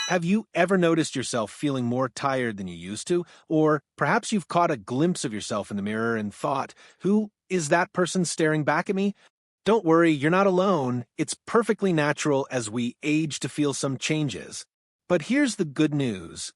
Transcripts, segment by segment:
Have you ever noticed yourself feeling more tired than you used to? Or perhaps you've caught a glimpse of yourself in the mirror and thought, who is that person staring back at me? Don't worry, you're not alone. It's perfectly natural as we age to feel some changes. But here's the good news.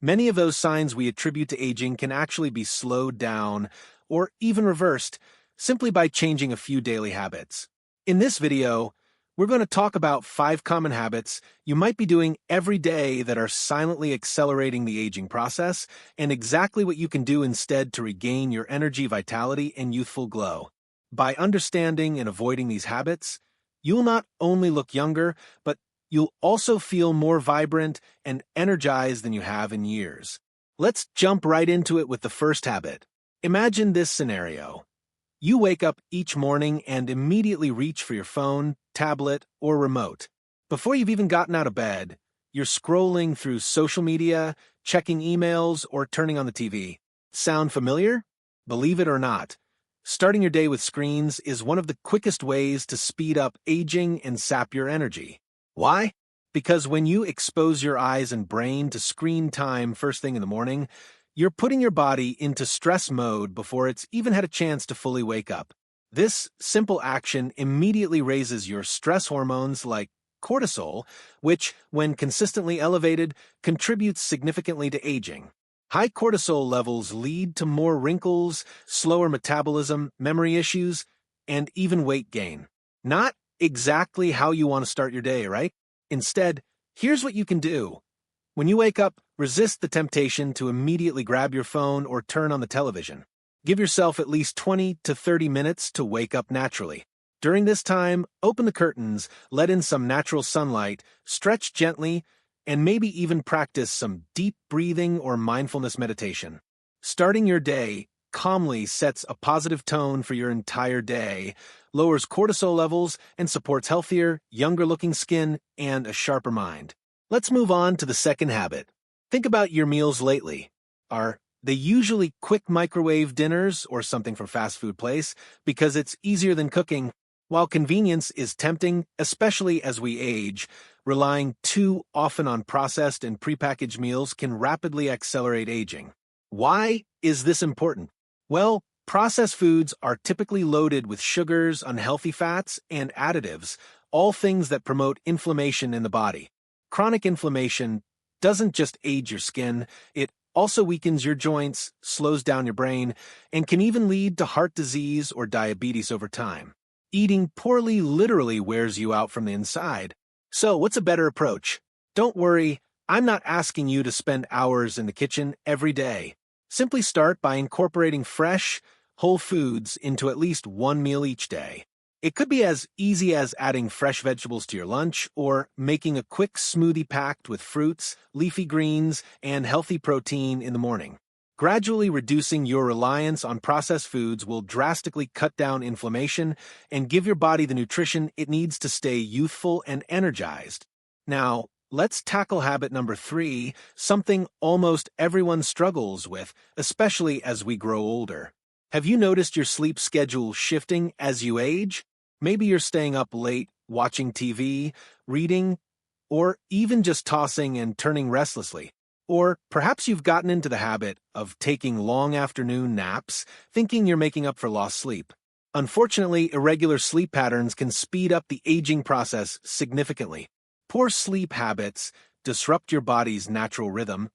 Many of those signs we attribute to aging can actually be slowed down or even reversed simply by changing a few daily habits. In this video, we're going to talk about 5 common habits you might be doing every day that are silently accelerating the aging process and exactly what you can do instead to regain your energy, vitality, and youthful glow. By understanding and avoiding these habits, you'll not only look younger, but you'll also feel more vibrant and energized than you have in years. Let's jump right into it with the first habit. Imagine this scenario. You wake up each morning and immediately reach for your phone, tablet, or remote. Before you've even gotten out of bed, you're scrolling through social media, checking emails, or turning on the TV. Sound familiar? Believe it or not, starting your day with screens is one of the quickest ways to speed up aging and sap your energy. Why? Because when you expose your eyes and brain to screen time first thing in the morning, you're putting your body into stress mode before it's even had a chance to fully wake up. This simple action immediately raises your stress hormones like cortisol, which, when consistently elevated, contributes significantly to aging. High cortisol levels lead to more wrinkles, slower metabolism, memory issues, and even weight gain. Not exactly how you want to start your day, right? Instead, here's what you can do. When you wake up, resist the temptation to immediately grab your phone or turn on the television. Give yourself at least 20 to 30 minutes to wake up naturally. During this time, open the curtains, let in some natural sunlight, stretch gently, and maybe even practice some deep breathing or mindfulness meditation. Starting your day calmly sets a positive tone for your entire day, lowers cortisol levels, and supports healthier, younger-looking skin and a sharper mind. Let's move on to the second habit. Think about your meals lately. Are they usually quick microwave dinners or something from fast food place because it's easier than cooking? While convenience is tempting, especially as we age, relying too often on processed and prepackaged meals can rapidly accelerate aging. Why is this important? Well, processed foods are typically loaded with sugars, unhealthy fats, and additives, all things that promote inflammation in the body. Chronic inflammation doesn't just age your skin, it also weakens your joints, slows down your brain, and can even lead to heart disease or diabetes over time. Eating poorly literally wears you out from the inside. So, what's a better approach? Don't worry, I'm not asking you to spend hours in the kitchen every day. Simply start by incorporating fresh, whole foods into at least one meal each day. It could be as easy as adding fresh vegetables to your lunch or making a quick smoothie packed with fruits, leafy greens, and healthy protein in the morning. Gradually reducing your reliance on processed foods will drastically cut down inflammation and give your body the nutrition it needs to stay youthful and energized. Now, let's tackle habit number 3, something almost everyone struggles with, especially as we grow older. Have you noticed your sleep schedule shifting as you age? Maybe you're staying up late, watching TV, reading, or even just tossing and turning restlessly. Or perhaps you've gotten into the habit of taking long afternoon naps, thinking you're making up for lost sleep. Unfortunately, irregular sleep patterns can speed up the aging process significantly. Poor sleep habits disrupt your body's natural rhythm,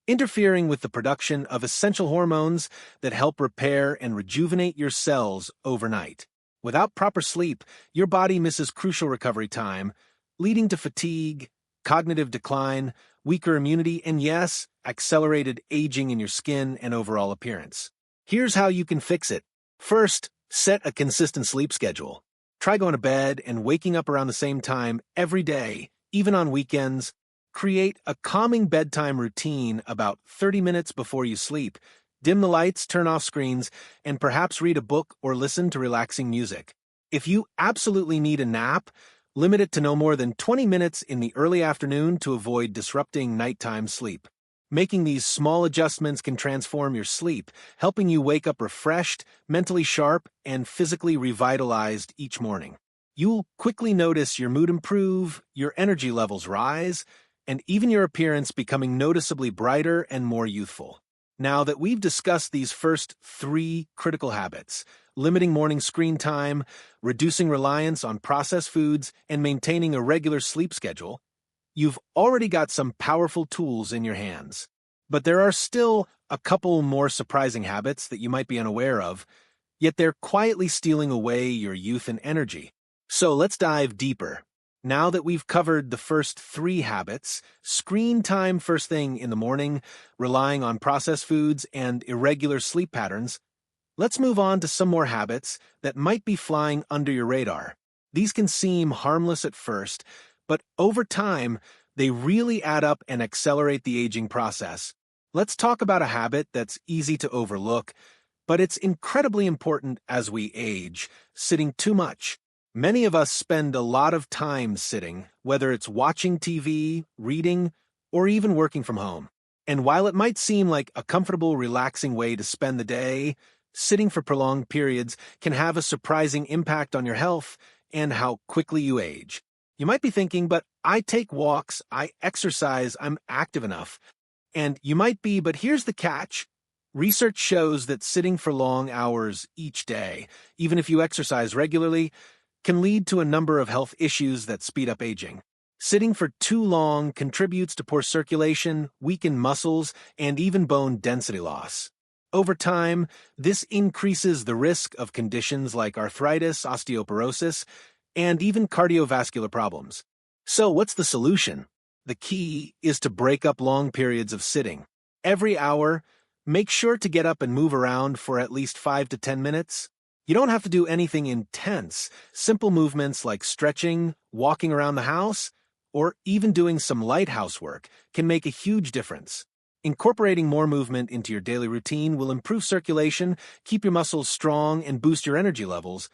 interfering with the production of essential hormones that help repair and rejuvenate your cells overnight. Without proper sleep, your body misses crucial recovery time, leading to fatigue, cognitive decline, weaker immunity, and yes, accelerated aging in your skin and overall appearance. Here's how you can fix it. First, set a consistent sleep schedule. Try going to bed and waking up around the same time every day, even on weekends. Create a calming bedtime routine about 30 minutes before you sleep. Dim the lights, turn off screens, and perhaps read a book or listen to relaxing music. If you absolutely need a nap, limit it to no more than 20 minutes in the early afternoon to avoid disrupting nighttime sleep. Making these small adjustments can transform your sleep, helping you wake up refreshed, mentally sharp, and physically revitalized each morning. You'll quickly notice your mood improve, your energy levels rise, and even your appearance becoming noticeably brighter and more youthful. Now that we've discussed these first three critical habits, limiting morning screen time, reducing reliance on processed foods, and maintaining a regular sleep schedule, you've already got some powerful tools in your hands. But there are still a couple more surprising habits that you might be unaware of, yet they're quietly stealing away your youth and energy. So let's dive deeper. Now that we've covered the first three habits, screen time first thing in the morning, relying on processed foods, and irregular sleep patterns, let's move on to some more habits that might be flying under your radar. These can seem harmless at first, but over time, they really add up and accelerate the aging process. Let's talk about a habit that's easy to overlook, but it's incredibly important as we age: sitting too much. Many of us spend a lot of time sitting, whether it's watching TV, reading, or even working from home. And while it might seem like a comfortable, relaxing way to spend the day, sitting for prolonged periods can have a surprising impact on your health and how quickly you age. You might be thinking, but I take walks, I exercise, I'm active enough. And you might be, but here's the catch. Research shows that sitting for long hours each day, even if you exercise regularly, can lead to a number of health issues that speed up aging. Sitting for too long contributes to poor circulation, weakened muscles, and even bone density loss. Over time, this increases the risk of conditions like arthritis, osteoporosis, and even cardiovascular problems. So what's the solution? The key is to break up long periods of sitting. Every hour, make sure to get up and move around for at least 5 to 10 minutes. You don't have to do anything intense. Simple movements like stretching, walking around the house, or even doing some light housework can make a huge difference. Incorporating more movement into your daily routine will improve circulation, keep your muscles strong, and boost your energy levels,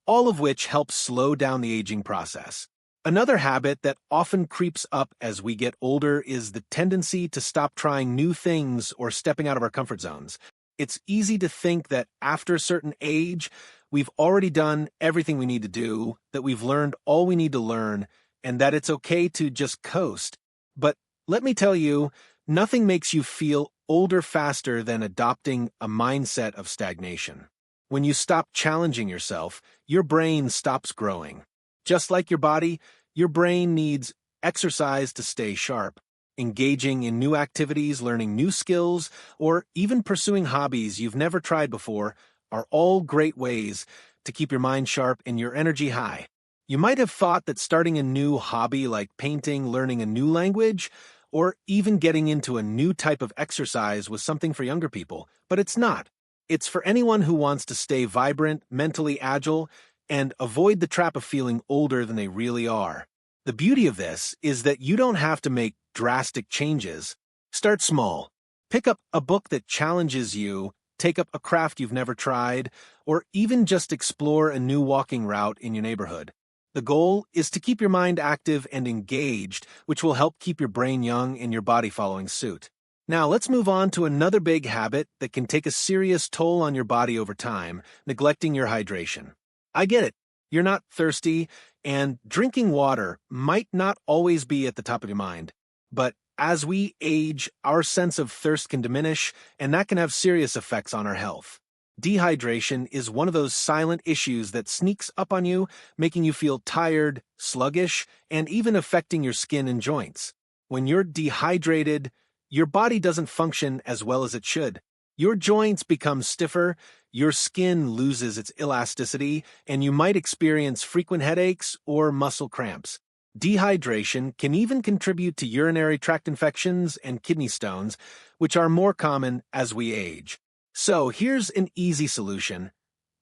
all of which helps slow down the aging process. Another habit that often creeps up as we get older is the tendency to stop trying new things or stepping out of our comfort zones. It's easy to think that after a certain age, we've already done everything we need to do, that we've learned all we need to learn, and that it's okay to just coast. But let me tell you, nothing makes you feel older faster than adopting a mindset of stagnation. When you stop challenging yourself, your brain stops growing. Just like your body, your brain needs exercise to stay sharp. Engaging in new activities, learning new skills, or even pursuing hobbies you've never tried before are all great ways to keep your mind sharp and your energy high. You might have thought that starting a new hobby like painting, learning a new language, or even getting into a new type of exercise was something for younger people, but it's not. It's for anyone who wants to stay vibrant, mentally agile, and avoid the trap of feeling older than they really are. The beauty of this is that you don't have to make drastic changes. Start small. Pick up a book that challenges you, take up a craft you've never tried, or even just explore a new walking route in your neighborhood. The goal is to keep your mind active and engaged, which will help keep your brain young and your body following suit. Now let's move on to another big habit that can take a serious toll on your body over time: neglecting your hydration. I get it. You're not thirsty, and drinking water might not always be at the top of your mind. But as we age, our sense of thirst can diminish, and that can have serious effects on our health. Dehydration is one of those silent issues that sneaks up on you, making you feel tired, sluggish, and even affecting your skin and joints. When you're dehydrated, your body doesn't function as well as it should. Your joints become stiffer, your skin loses its elasticity, and you might experience frequent headaches or muscle cramps. Dehydration can even contribute to urinary tract infections and kidney stones, which are more common as we age. So here's an easy solution.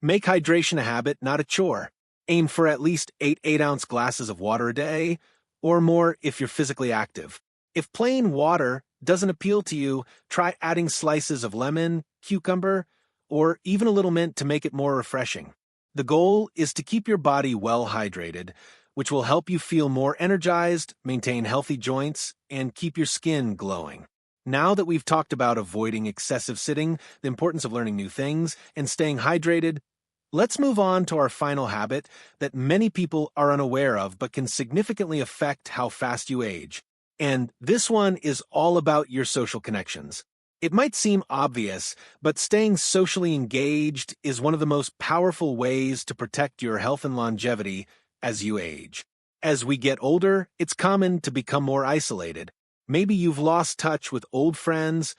Make hydration a habit, not a chore. Aim for at least 8 8-ounce glasses of water a day, or more if you're physically active. If plain water doesn't appeal to you, try adding slices of lemon, cucumber, or even a little mint to make it more refreshing. The goal is to keep your body well hydrated, which will help you feel more energized, maintain healthy joints, and keep your skin glowing. Now that we've talked about avoiding excessive sitting, the importance of learning new things, and staying hydrated, let's move on to our final habit that many people are unaware of but can significantly affect how fast you age: And this one is all about your social connections. It might seem obvious, but staying socially engaged is one of the most powerful ways to protect your health and longevity as you age. As we get older, it's common to become more isolated. Maybe you've lost touch with old friends,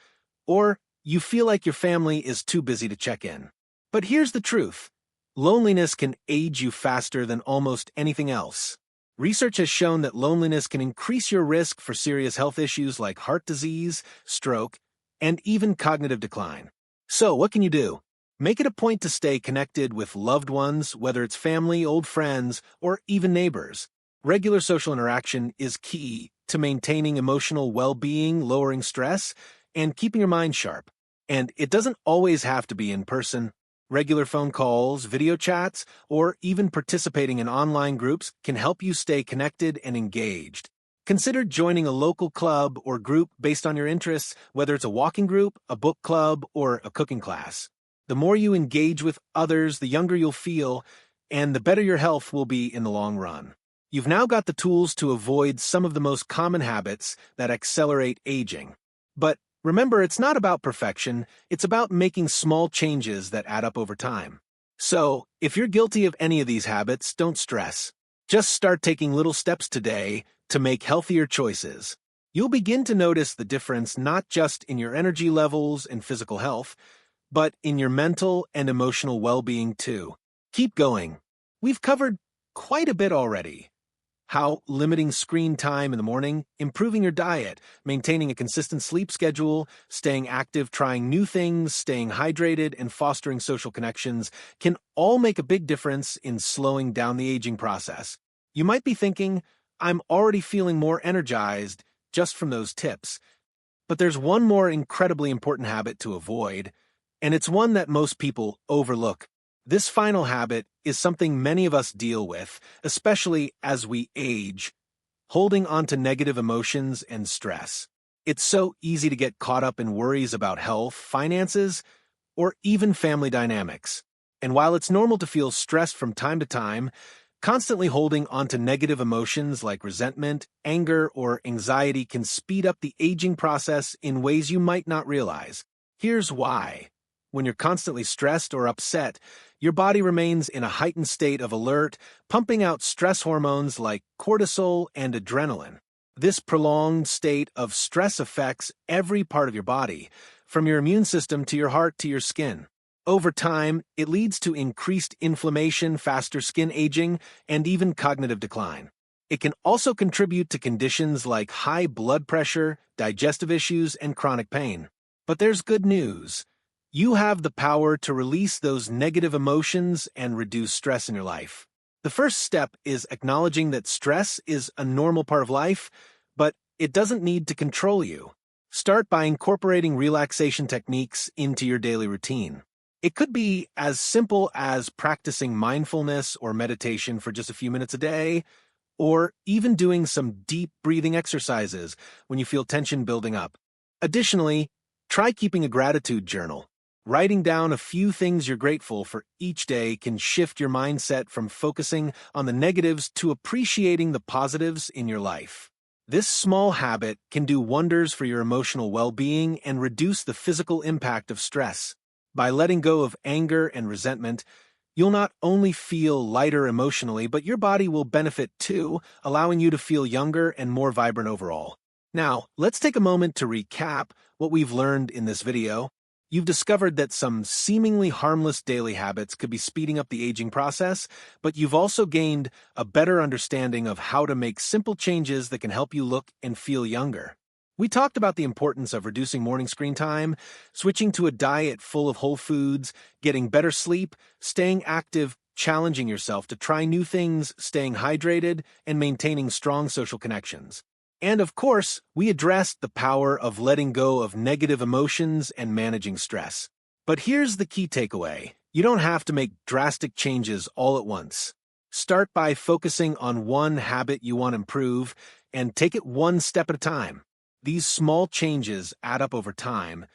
or you feel like your family is too busy to check in. But here's the truth. Loneliness can age you faster than almost anything else. Research has shown that loneliness can increase your risk for serious health issues like heart disease, stroke, and even cognitive decline. So, what can you do? Make it a point to stay connected with loved ones, whether it's family, old friends, or even neighbors. Regular social interaction is key to maintaining emotional well-being, lowering stress, and keeping your mind sharp. And it doesn't always have to be in person. Regular phone calls, video chats, or even participating in online groups can help you stay connected and engaged. Consider joining a local club or group based on your interests, whether it's a walking group, a book club, or a cooking class. The more you engage with others, the younger you'll feel, and the better your health will be in the long run. You've now got the tools to avoid some of the most common habits that accelerate aging. But remember, it's not about perfection, it's about making small changes that add up over time. So, if you're guilty of any of these habits, don't stress. Just start taking little steps today to make healthier choices. You'll begin to notice the difference not just in your energy levels and physical health, but in your mental and emotional well-being too. Keep going. We've covered quite a bit already. How limiting screen time in the morning, improving your diet, maintaining a consistent sleep schedule, staying active, trying new things, staying hydrated, and fostering social connections can all make a big difference in slowing down the aging process. You might be thinking, I'm already feeling more energized just from those tips. But there's one more incredibly important habit to avoid, and it's one that most people overlook. This final habit is something many of us deal with, especially as we age, holding on to negative emotions and stress. It's so easy to get caught up in worries about health, finances, or even family dynamics. And while it's normal to feel stressed from time to time, constantly holding on to negative emotions like resentment, anger, or anxiety can speed up the aging process in ways you might not realize. Here's why. When you're constantly stressed or upset, your body remains in a heightened state of alert, pumping out stress hormones like cortisol and adrenaline. This prolonged state of stress affects every part of your body, from your immune system to your heart to your skin. Over time, it leads to increased inflammation, faster skin aging, and even cognitive decline. It can also contribute to conditions like high blood pressure, digestive issues, and chronic pain. But there's good news. You have the power to release those negative emotions and reduce stress in your life. The first step is acknowledging that stress is a normal part of life, but it doesn't need to control you. Start by incorporating relaxation techniques into your daily routine. It could be as simple as practicing mindfulness or meditation for just a few minutes a day, or even doing some deep breathing exercises when you feel tension building up. Additionally, try keeping a gratitude journal. Writing down a few things you're grateful for each day can shift your mindset from focusing on the negatives to appreciating the positives in your life. This small habit can do wonders for your emotional well-being and reduce the physical impact of stress. By letting go of anger and resentment, you'll not only feel lighter emotionally, but your body will benefit too, allowing you to feel younger and more vibrant overall. Now, let's take a moment to recap what we've learned in this video. You've discovered that some seemingly harmless daily habits could be speeding up the aging process, but you've also gained a better understanding of how to make simple changes that can help you look and feel younger. We talked about the importance of reducing morning screen time, switching to a diet full of whole foods, getting better sleep, staying active, challenging yourself to try new things, staying hydrated, and maintaining strong social connections. And of course, we addressed the power of letting go of negative emotions and managing stress. But here's the key takeaway. You don't have to make drastic changes all at once. Start by focusing on one habit you want to improve and take it one step at a time. These small changes add up over time,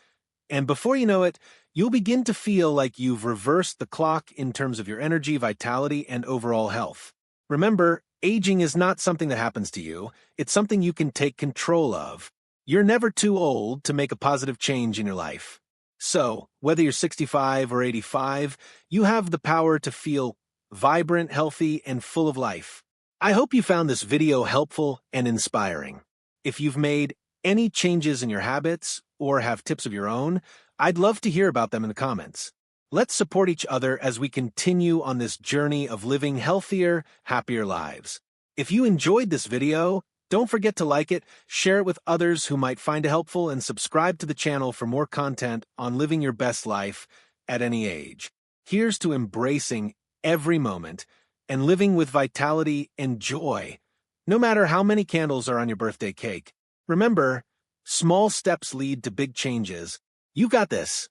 and before you know it, you'll begin to feel like you've reversed the clock in terms of your energy, vitality, and overall health. Remember, Aging is not something that happens to you, it's something you can take control of. You're never too old to make a positive change in your life. So, whether you're 65 or 85, you have the power to feel vibrant, healthy, and full of life. I hope you found this video helpful and inspiring. If you've made any changes in your habits or have tips of your own, I'd love to hear about them in the comments. Let's support each other as we continue on this journey of living healthier, happier lives. If you enjoyed this video, don't forget to like it, share it with others who might find it helpful, and subscribe to the channel for more content on living your best life at any age. Here's to embracing every moment and living with vitality and joy, no matter how many candles are on your birthday cake. Remember, small steps lead to big changes. You got this.